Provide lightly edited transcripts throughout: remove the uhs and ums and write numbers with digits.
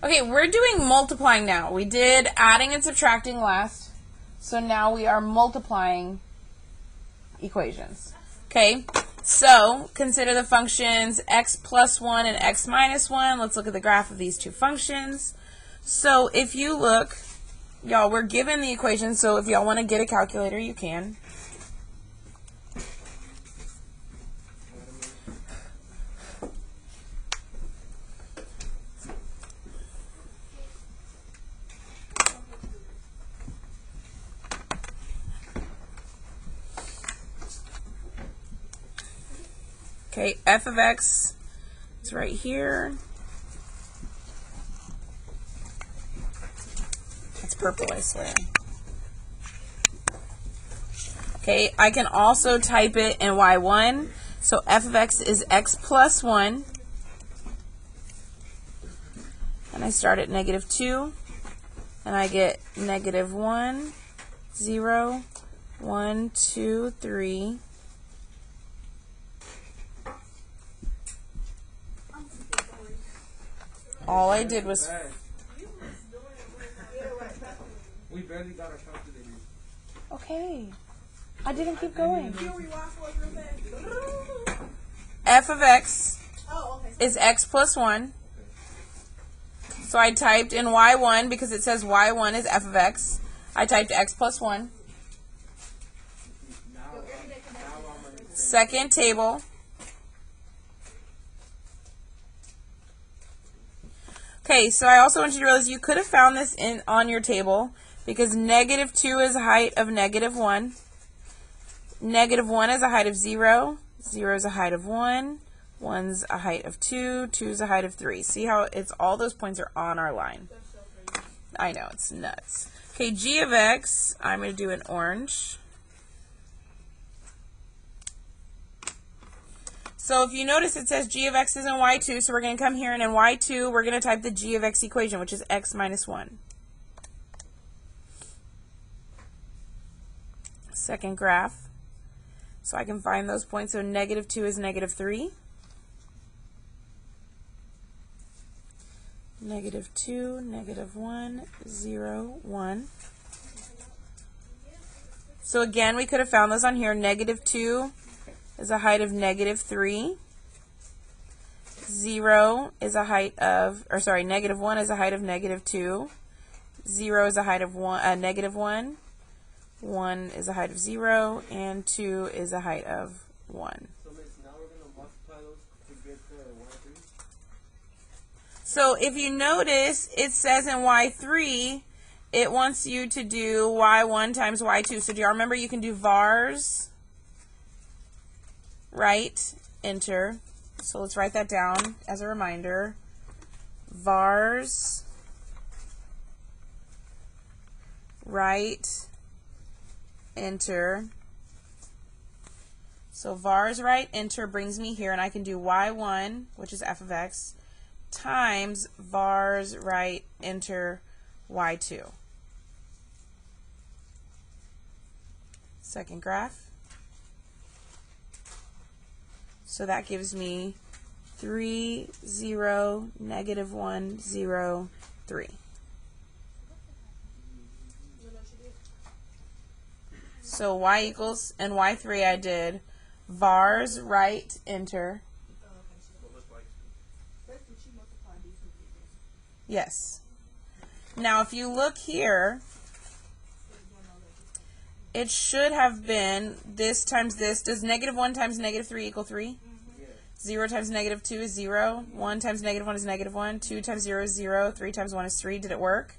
Okay, we're doing multiplying now. We did adding and subtracting last. So now we are multiplying equations. Okay, so consider the functions x plus 1 and x minus 1. Let's look at the graph of these two functions. So if you look, y'all, we're given the equation, so if y'all want to get a calculator, you can. Okay, f of x is right here. It's purple, I swear. Okay, I can also type it in y1. So f of x is x plus 1. And I start at negative 2. And I get negative 1, 0, 1, 2, 3. All I did was... We barely got our calculator. Okay. I didn't keep going. F of x is x plus 1. So I typed in y1 because it says y1 is f of x. I typed x plus 1. Second table. Okay, so I also want you to realize you could have found this on your table because negative 2 is a height of negative 1. Negative 1 is a height of 0. 0 is a height of 1. 1's a height of 2. 2 is a height of 3. See how it's all those points are on our line. I know, it's nuts. Okay, g of x, I'm going to do an orange. So if you notice it says g of x is in y2, so we're going to come here and in y2 we're going to type the g of x equation, which is x minus 1. Second graph. So I can find those points. So negative 2 is negative 3. Negative 2, negative 1, 0, 1. So again, we could have found those on here. Negative 2 is a height of negative 3. 0 is a height of, or sorry, negative 1 is a height of negative 2. 0 is a height of negative 1. 1 is a height of 0, and 2 is a height of 1. So Miss, now we're going to multiply those to get to y3? So if you notice, it says in y3, it wants you to do y1 times y2. So do you remember you can do vars, right, enter. So let's write that down as a reminder. Vars, right, enter. So vars right enter brings me here, and I can do y1, which is f of x, times vars right enter y2. Second graph. So that gives me 3, 0, negative 1, 0, 3. So y equals, and y3 I did vars right enter. Yes. Now if you look here, it should have been this times this. Does negative 1 times negative 3 equal 3? 0 times negative 2 is 0. 1 times negative 1 is negative 1. 2 times 0 is 0. 3 times 1 is 3. Did it work?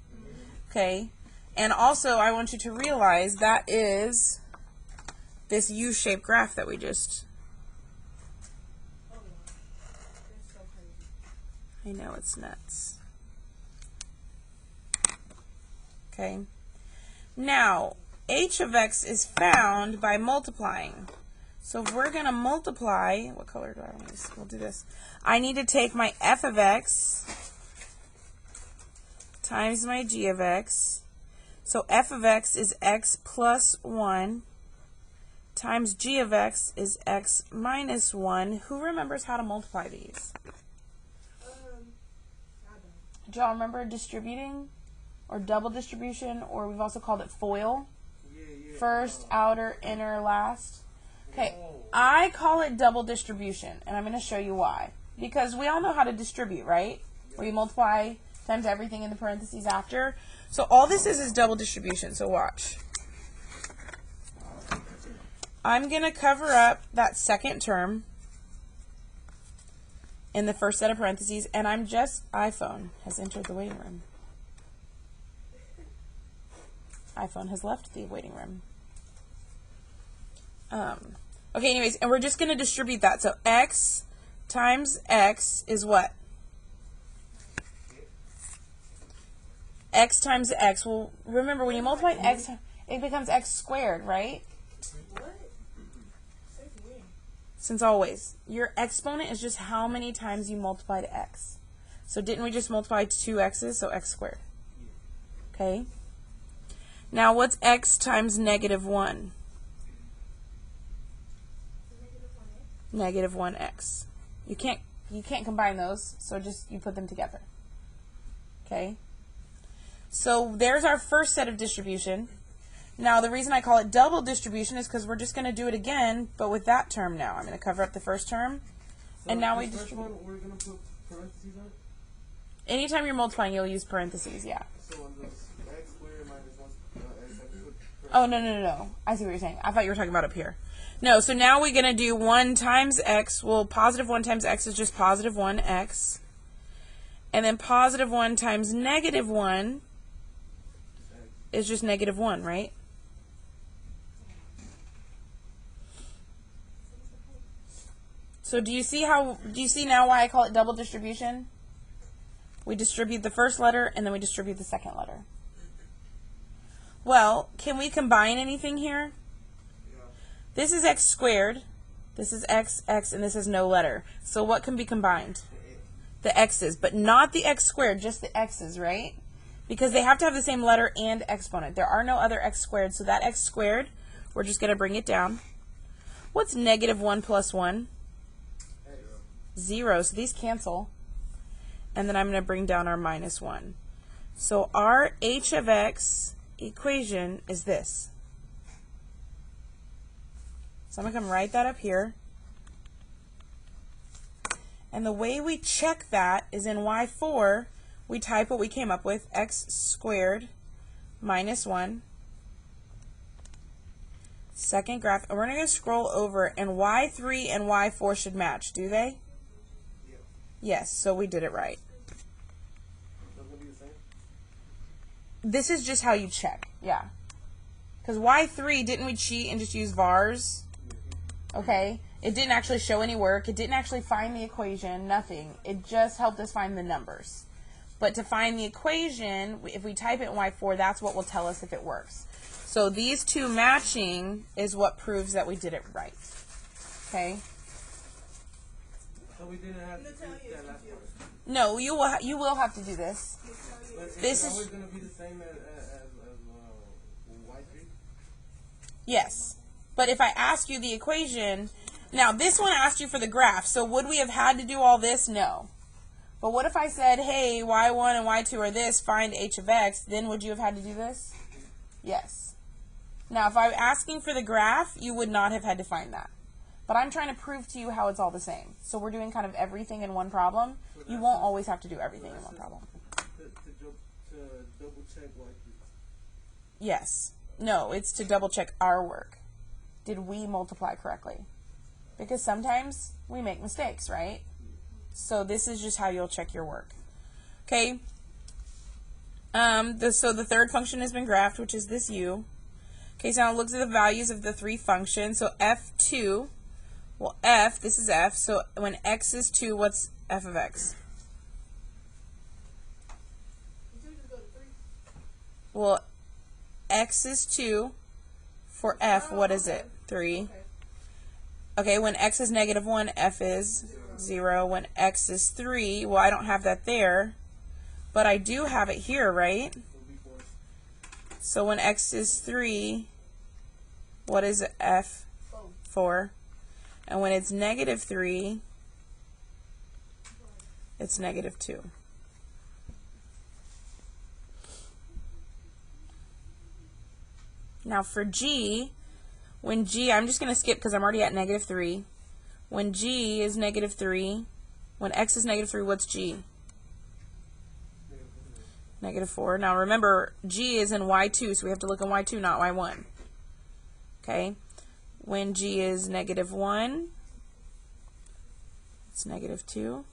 Okay. And also, I want you to realize that is this U-shaped graph that we just... I know, it's nuts. Okay. Now, h of x is found by multiplying. So if we're going to multiply, what color do I want to use? We'll do this. I need to take my f of x times my g of x. So f of x is x plus 1 times g of x is x minus 1. Who remembers how to multiply these? Do y'all remember distributing or double distribution, or we've also called it FOIL? Yeah. First, outer, inner, last. Okay, I call it double distribution, and I'm going to show you why. Because we all know how to distribute, right? Where you multiply times everything in the parentheses after. So all this is double distribution, so watch. I'm going to cover up that second term in the first set of parentheses, and iPhone has entered the waiting room. iPhone has left the waiting room. Okay, anyways, and we're just going to distribute that. So x times x is what? X times x. Well, remember, when you multiply x, it becomes x squared, right? What? Since always. Your exponent is just how many times you multiplied x. So didn't we just multiply two x's, so x squared? Okay. Now what's x times negative 1? Negative 1x. You can't combine those, so just you put them together. Okay? So there's our first set of distribution. Now the reason I call it double distribution is because we're just going to do it again, but with that term now. I'm going to cover up the first term, and now we distribute. One, we're going to put parentheses on it? Anytime you're multiplying, you'll use parentheses, yeah. So on this x squared minus 1, x, I can put Oh, no. I see what you're saying. I thought you were talking about up here. No, so now we're going to do 1 times x. Well, positive 1 times x is just positive 1x. And then positive 1 times negative 1 is just negative 1, right? So do you see now why I call it double distribution? We distribute the first letter and then we distribute the second letter. Well, can we combine anything here? This is x squared, this is x, and this is no letter. So what can be combined? The x's, but not the x squared, just the x's, right? Because they have to have the same letter and exponent. There are no other x squared, so that x squared, we're just going to bring it down. What's negative 1 plus 1? 0, so these cancel. And then I'm going to bring down our minus 1. So our h of x equation is this. So I'm going to come write that up here. And the way we check that is in y4, we type what we came up with, x squared minus 1. Second graph. And we're going to scroll over, and y3 and y4 should match, do they? Yeah. Yes, so we did it right. That's going to be the same? This is just how you check, yeah. Because y3, didn't we cheat and just use vars? Okay, it didn't actually show any work. It didn't actually find the equation, nothing. It just helped us find the numbers. But to find the equation, if we type it in y4, that's what will tell us if it works. So these two matching is what proves that we did it right. Okay? So we didn't have to do that last part. No, you will have to do this. But This is it is- always going to be the same as y3? Yes. But if I ask you the equation, now this one asked you for the graph, so would we have had to do all this? No. But what if I said, hey, y1 and y2 are this, find h of x, then would you have had to do this? Yes. Now, if I'm asking for the graph, you would not have had to find that. But I'm trying to prove to you how it's all the same. So we're doing kind of everything in one problem. You won't always have to do everything in one problem. To double check y3. Yes. No, it's to double check our work. Did we multiply correctly? Because sometimes we make mistakes, right? So this is just how you'll check your work. Okay. So the third function has been graphed, which is this u. Okay, so now it looks at the values of the three functions. So f2, well, this is f. So when x is 2, what's f of x? Well, x is 2. For f, what is it? 3. Okay, when x is negative 1, f is 0. When x is 3, well, I don't have that there, but I do have it here, right? So when x is 3, what is f? 4. And when it's negative 3, it's negative 2. Now for g, when g, I'm just going to skip because I'm already at negative 3. When g is negative 3, when x is negative 3, what's g? Negative 4. Now remember, g is in y2, so we have to look in y2, not y1. Okay? When g is negative 1, it's negative 2.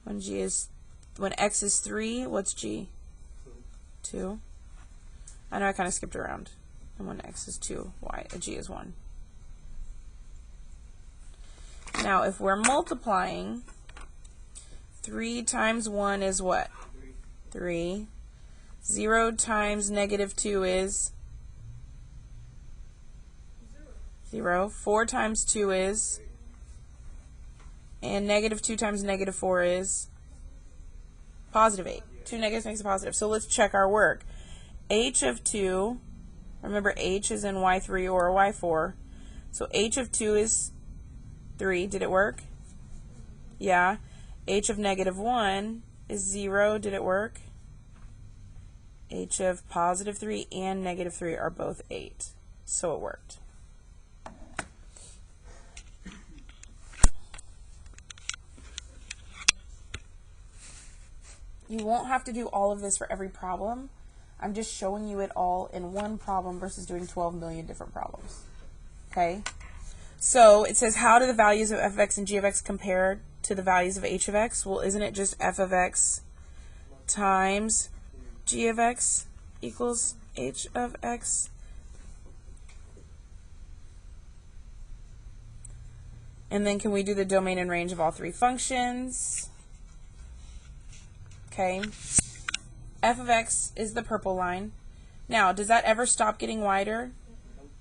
When x is 3, what's g? 2. I know I kind of skipped around. And when x is 2, g is 1. Now, if we're multiplying, 3 times 1 is what? 3. 0 times negative 2 is? 0. 4 times 2 is? And negative 2 times negative 4 is? Positive 8. 2 negatives makes a positive. So let's check our work. H of 2, remember H is in y3 or y4. So H of 2 is 3. Did it work? Yeah. H of negative 1 is 0. Did it work? H of positive 3 and negative 3 are both 8. So it worked. You won't have to do all of this for every problem. I'm just showing you it all in one problem versus doing 12 million different problems. Okay? So it says, how do the values of f of x and g of x compare to the values of h of x? Well, isn't it just f of x times g of x equals h of x? And then can we do the domain and range of all three functions? Okay. F of x is the purple line. Now, does that ever stop getting wider?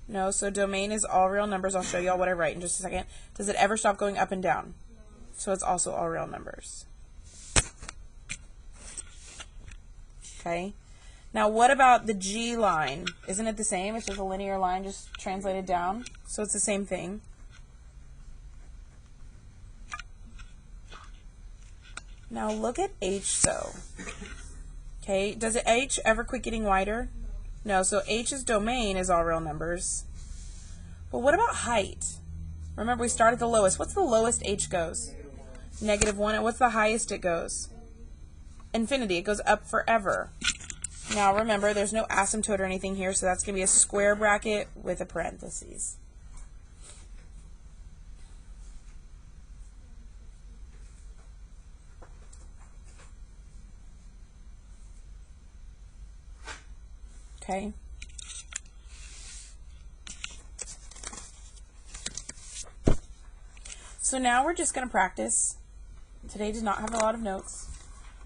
No, so domain is all real numbers. I'll show you all what I write in just a second. Does it ever stop going up and down? So it's also all real numbers. Okay. Now, what about the G line? Isn't it the same? It's just a linear line just translated down. So it's the same thing. Now look at H though. Okay, does it H ever quit getting wider? No, so H's domain is all real numbers. But what about height? Remember we start at the lowest. What's the lowest H goes? -1. And what's the highest it goes? Infinity. It goes up forever. Now remember there's no asymptote or anything here, so that's going to be a square bracket with a parentheses. Okay. So now we're just going to practice. Today did not have a lot of notes,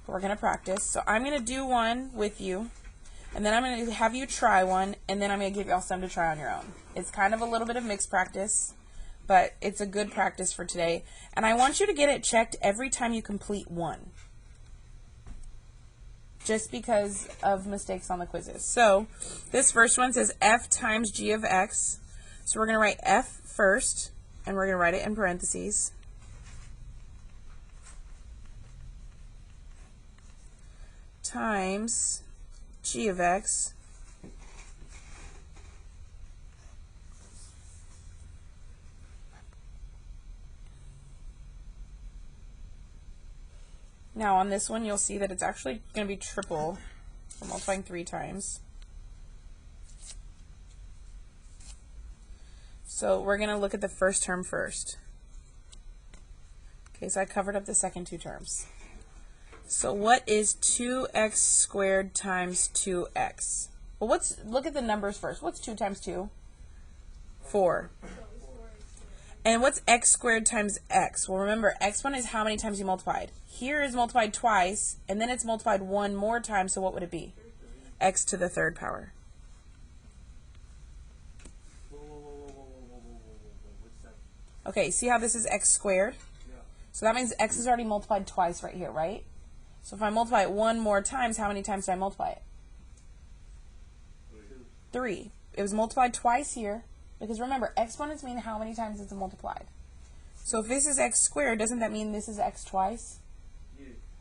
but we're going to practice. So I'm going to do one with you, and then I'm going to have you try one, and then I'm going to give y'all some to try on your own. It's kind of a little bit of mixed practice, but it's a good practice for today. And I want you to get it checked every time you complete one, just because of mistakes on the quizzes. So this first one says f times g of x. So we're going to write f first, and we're going to write it in parentheses. Times g of x. Now on this one you'll see that it's actually going to be triple. We're multiplying 3 times. So we're going to look at the first term first. Okay, so I covered up the second 2 terms. So what is 2x squared times 2x? Well, look at the numbers first. What's 2 times 2? 4. And what's x squared times x? Well, remember, x1 is how many times you multiplied. Here is multiplied twice, and then it's multiplied one more time, so what would it be? X to the third power. Okay, see how this is x squared? So that means x is already multiplied twice right here, right? So if I multiply it one more times, how many times did I multiply it? 3. It was multiplied twice here. Because remember, exponents mean how many times it's multiplied. So if this is x squared, doesn't that mean this is x twice?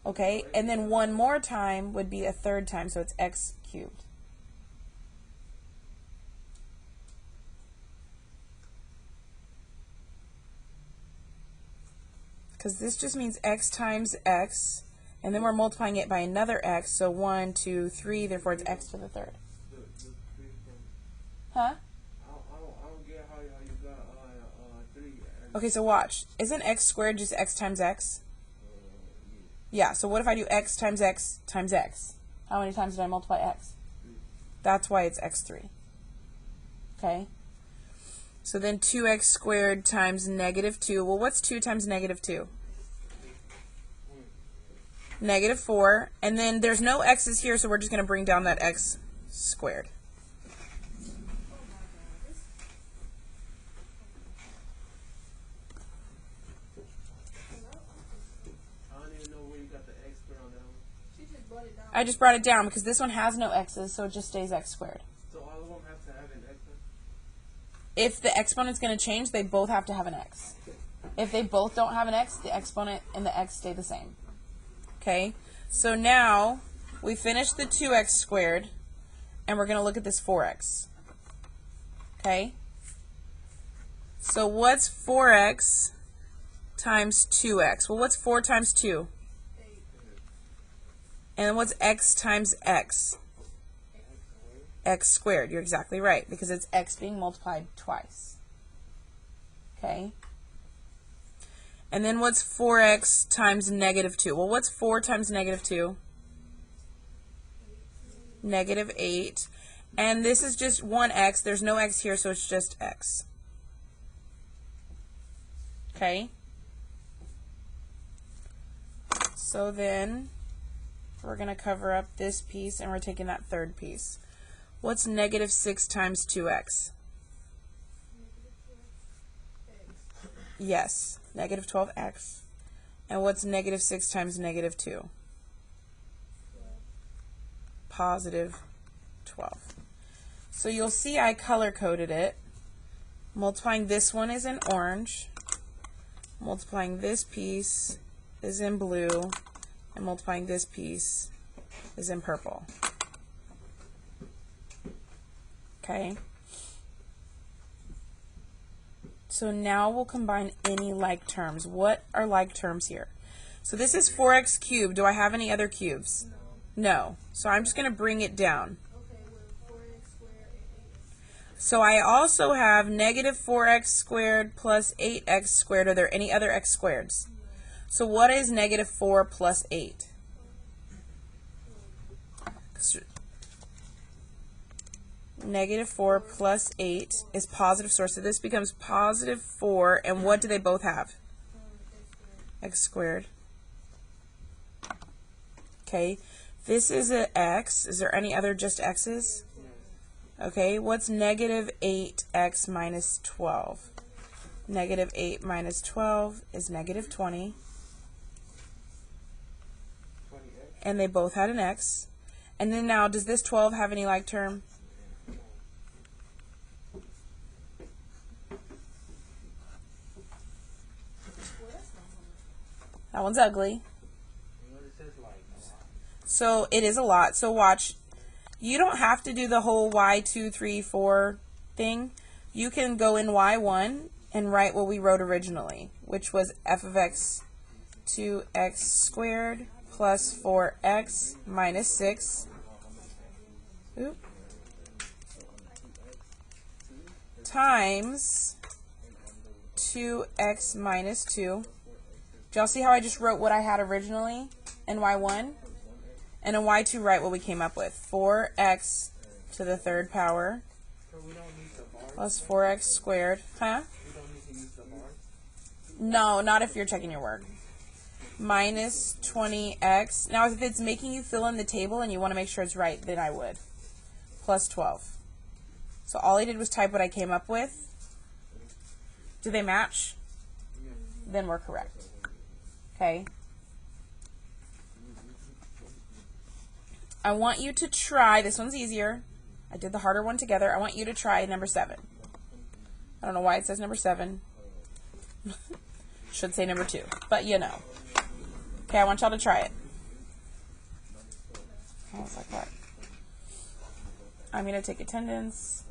Okay, and then one more time would be a third time, so it's x cubed. because this just means x times x, and then we're multiplying it by another x, so 1, 2, 3, therefore it's x to the third. Huh? I don't get how you got 3. Okay, so watch. Isn't x squared just x times x? Yeah, so what if I do x times x times x? How many times did I multiply x? That's why it's x3. Okay? So then 2x squared times negative 2. Well, what's 2 times negative 2? Negative 4. And then there's no x's here, so we're just going to bring down that x squared. I just brought it down because this one has no x's, so it just stays x squared. So all of them have to have an x? If the exponent's going to change, they both have to have an x. If they both don't have an x, the exponent and the x stay the same. Okay? So now we finished the 2x squared, and we're going to look at this 4x. Okay? So what's 4x times 2x? Well, what's 4 times 2? And what's x times x? X squared. You're exactly right, because it's x being multiplied twice. Okay? And then what's 4x times negative 2? Well, what's 4 times negative 2? Negative 8. And this is just 1x. There's no x here, so it's just x. Okay? So then we're going to cover up this piece, and we're taking that third piece. What's negative 6 times 2x? Yes, negative 12x. And what's negative 6 times negative 2? Positive 12. So you'll see I color-coded it. Multiplying this one is in orange. Multiplying this piece is in blue. And multiplying this piece is in purple. Okay? So now we'll combine any like terms. What are like terms here? So this is 4x cubed. Do I have any other cubes? No. So I'm just going to bring it down. So I also have negative 4x squared plus 8x squared. Are there any other x squareds? So what is negative 4 plus 8? Negative 4 plus 8 is positive source. So this becomes positive 4. And what do they both have? X squared. Okay. This is an x. Is there any other just x's? Okay. What's negative 8x minus 12? Negative 8 minus 12 is negative 20. And they both had an x. And then now, does this 12 have any like term? That one's ugly. So it is a lot. So watch. You don't have to do the whole y2, 3, 4 thing. You can go in y1 and write what we wrote originally, which was f of x 2x squared plus 4x minus 6 times 2x minus 2. Do y'all see how I just wrote what I had originally in y1? And in y2 write what we came up with. 4x to the third power plus 4x squared. Huh? No, not if you're checking your work. Minus 20x. Now, if it's making you fill in the table and you want to make sure it's right, then I would. Plus 12. So all I did was type what I came up with. Do they match? Then we're correct. Okay. I want you to try, this one's easier. I did the harder one together. I want you to try number 7. I don't know why it says number 7. Should say number 2, but you know. Okay, I want y'all to try it. I was like, what? I'm going to take attendance.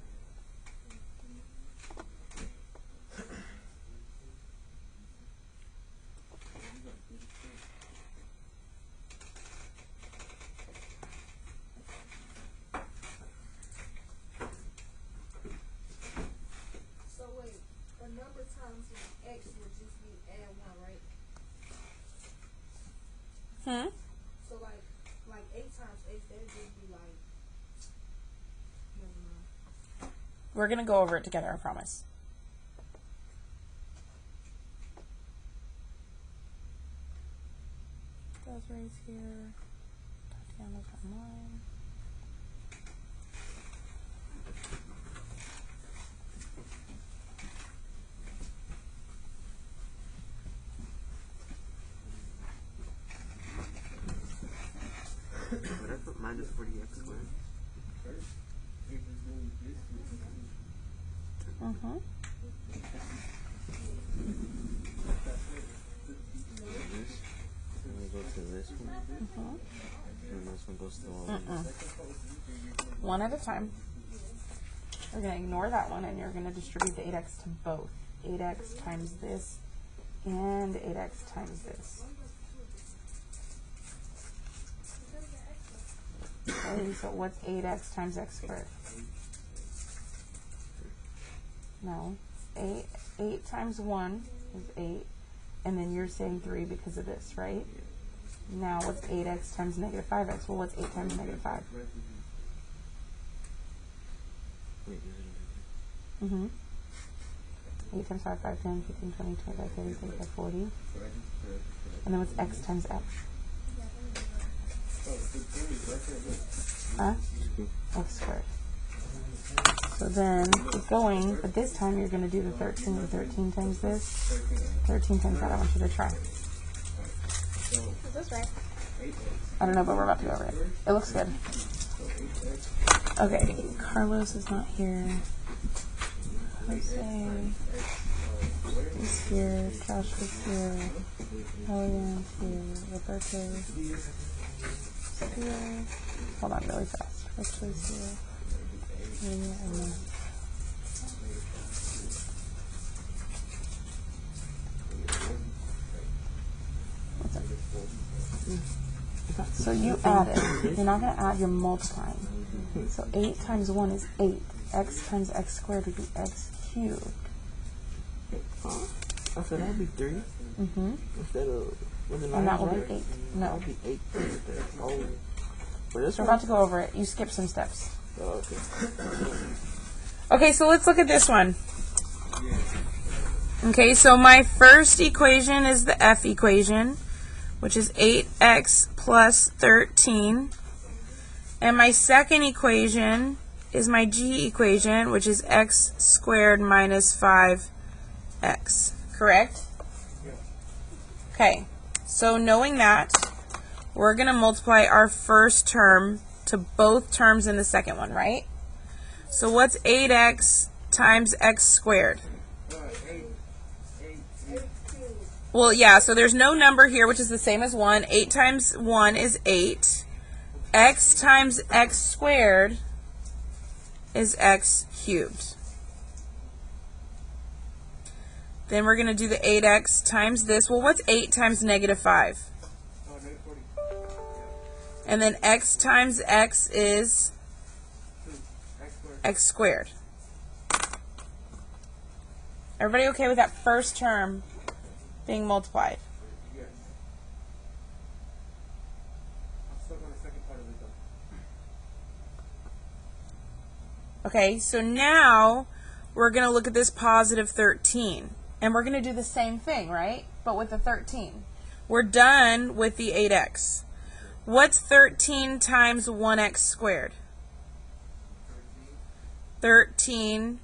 We're going to go over it together, I promise. Those right here. Tatiana's online. But I put minus 40x squared. Mm-hmm. This. And we go to this one. Mm-hmm. And this one goes to all these. One at a time. We're going to ignore that one, and you're going to distribute the 8x to both. 8x times this and 8x times this. Okay, so what's 8x times x squared? No. 8 times 1 is 8, and then you're saying 3 because of this, right? Now what's 8x times negative 5x? Well, what's 8 times negative 5? Wait, Mm-hmm. 8 times 5, 5, 10, 15, 20, 25, 30, 35, 40. And then what's x times x? Huh? X squared. So then keep going, but this time you're going to do the 13. 13 times this. 13 times that. I want you to try. Is this right? I don't know, but we're about to go over it. It looks good. Okay, Carlos is not here. Jose is here. Josh is here. Elian's here. Roberto is here. Hold on really fast. Rich is here. And then what's up? So you add it. You're not going to add, you're multiplying. So 8 times 1 is 8. X times x squared would be x cubed. I said that would be 3. Mm-hmm. Instead of, was it 9? And that will right? be 8. That No. would be 8. Oh. For this We're one? about to go over it. You skipped some steps. Oh, okay. Okay, so let's look at this one. Okay, so my first equation is the F equation, which is 8x plus 13. And my second equation is my G equation, which is x squared minus 5x. Correct? Okay, so knowing that, we're going to multiply our first term to both terms in the second one, right? So what's 8x times x squared? Well, yeah, so there's no number here, which is the same as 1. 8 times 1 is 8. X times x squared is x cubed. Then we're going to do the 8x times this. Well, what's 8 times negative 5? And then x times x is x squared. Everybody okay with that first term being multiplied? Yes. I'm stuck on the second part of it though. Okay, so now we're going to look at this positive 13. And we're going to do the same thing, right? But with the 13. We're done with the 8x. What's 13 times 1x squared? 13x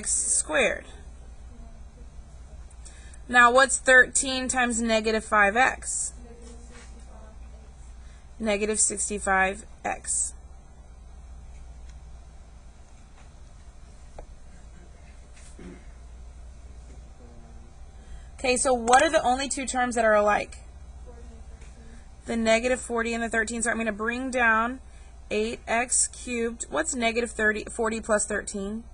squared. Now what's 13 times negative 5x? Negative 65x. Okay, so what are the only two terms that are alike? The negative 40 and the 13. So I'm going to bring down 8x cubed. What's negative 40 plus 13?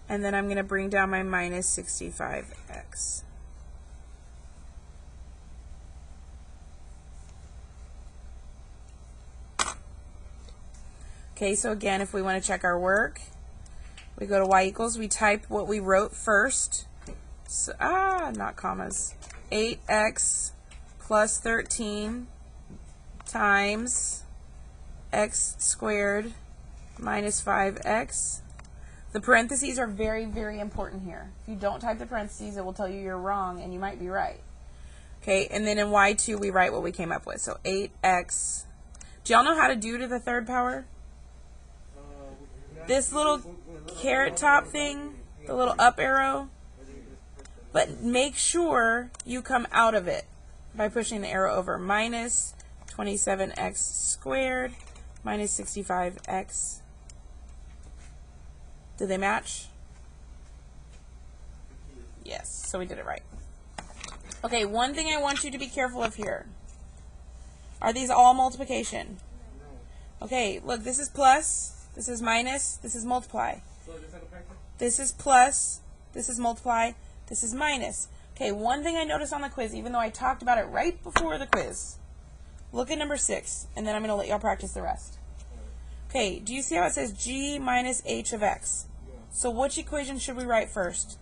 And then I'm going to bring down my minus 65x. Okay, so again, if we want to check our work, we go to y equals, we type what we wrote first. So, not commas. 8x plus 13 times x squared minus 5x. The parentheses are very, very important here. If you don't type the parentheses, it will tell you you're wrong, and you might be right. Okay, and then in y2, we write what we came up with. So 8x. Do y'all know how to do to the third power? This little carrot top thing, the little up arrow. But make sure you come out of it by pushing the arrow over. Minus 27x squared minus 65x. Do they match? Yes, so we did it right. Okay, one thing I want you to be careful of here. Are these all multiplication? Okay, look, this is plus, this is minus, this is multiply. This is plus, this is multiply, this is minus. Okay, one thing I noticed on the quiz, even though I talked about it right before the quiz, look at number 6, and then I'm going to let y'all practice the rest. Okay, do you see how it says g minus h of x? So which equation should we write first?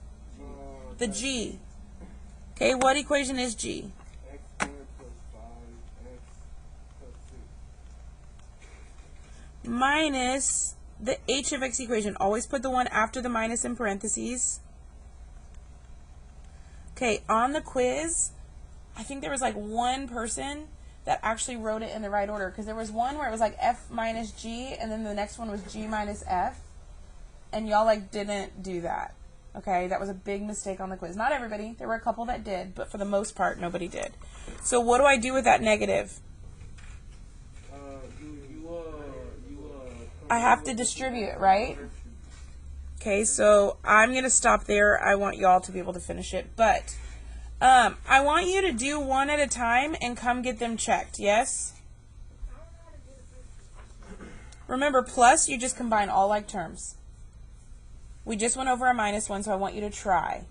The g. Okay, what equation is g? X squared plus 5x plus 6. Minus the h of x equation. Always put the one after the minus in parentheses. Okay, on the quiz, I think there was like one person that actually wrote it in the right order, because there was one where it was like f minus g, and then the next one was g minus f, and y'all like didn't do that. Okay, that was a big mistake on the quiz. Not everybody. There were a couple that did, but for the most part, nobody did. So what do I do with that negative? I have to distribute it, right? Okay, so I'm going to stop there. I want y'all to be able to finish it. But I want you to do one at a time and come get them checked, yes? Remember, plus, you just combine all like terms. We just went over a minus one, so I want you to try.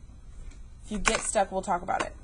If you get stuck, we'll talk about it.